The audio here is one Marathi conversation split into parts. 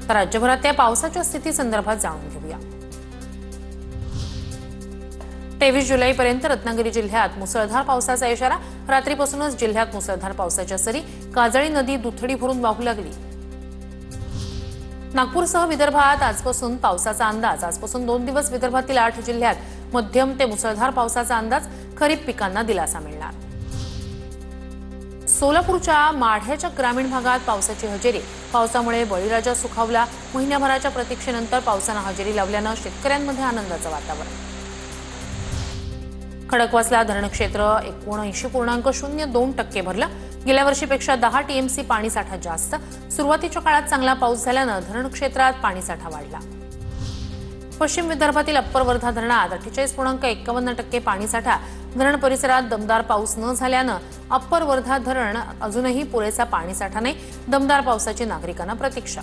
तर राज्यभरातल्या पावसाच्या स्थितीसंदर्भात जाणून घेऊया। 23 जुलैपर्यंत रत्नागिरी जिल्ह्यात मुसळधार पावसाचा इशारा। रात्रीपासूनच जिल्ह्यात मुसळधार पावसाच्या सरी। काजळी नदी दुथडी भरून वाहू लागली। नागपूरसह विदर्भात आजपासून पावसाचा अंदाज। आजपासून 2 दिवस विदर्भातील 8 जिल्ह्यात मध्यम ते मुसळधार पावसाचा अंदाज। खरीप पिकांना दिलासा मिळणार। सोलापूरच्या माढ्याच्या ग्रामीण भागात पावसाची हजेरी। पावसामुळे बळीराजा सुखावला। महिन्याभराच्या प्रतीक्षेनंतर पावसाने हजेरी लावल्याने शेतकऱ्यांमध्ये आनंदाचं वातावरण। खडकवासला धरण क्षेत्र 79.02% भरलं। गेल्या वर्षीपेक्षा 10 टीएमसी पाणीसाठा जास्त। सुरुवातीच्या काळात चांगला पाऊस झाल्याने धरण क्षेत्रात पाणीसाठा वाढला। पश्चिम विदर्भातील अप्पर वर्धा धरणात 48.51% पाणीसाठा। धरण परिसरात दमदार पाऊस न झाल्याने अप्पर वर्धा धरण अजूनही पुरेसा पाणीसाठा नाही। दमदार पावसाची नागरिकांना प्रतीक्षा।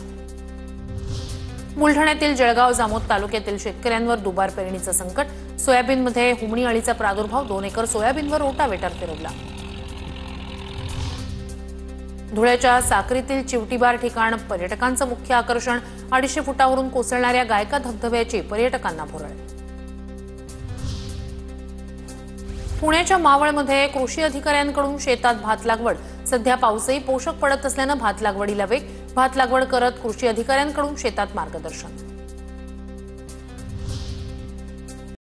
बुलढाण्यातील जळगाव जामोद तालुक्यातील शेतकऱ्यांवर दुबार पेरणीचं संकट। सोयाबीनमध्ये हुमणी अळीचा प्रादुर्भाव। 2 एकर सोयाबीनवर रोटावेटर फिरवला। धुळ्याच्या साक्रीतील चिवटीबार ठिकाण पर्यटकांचं मुख्य आकर्षण। 250 फुटावरून कोसळणाऱ्या गायका धबधब्याची पर्यटकांना भुरळ। पुण्याच्या मावळमध्ये कृषी अधिकाऱ्यांकडून शेतात भात लागवड। सध्या पाऊसही पोषक पडत असल्याने भात लागवडीला वेग। भात लागवड करत कृषी अधिकाऱ्यांकडून शेतात मार्गदर्शन।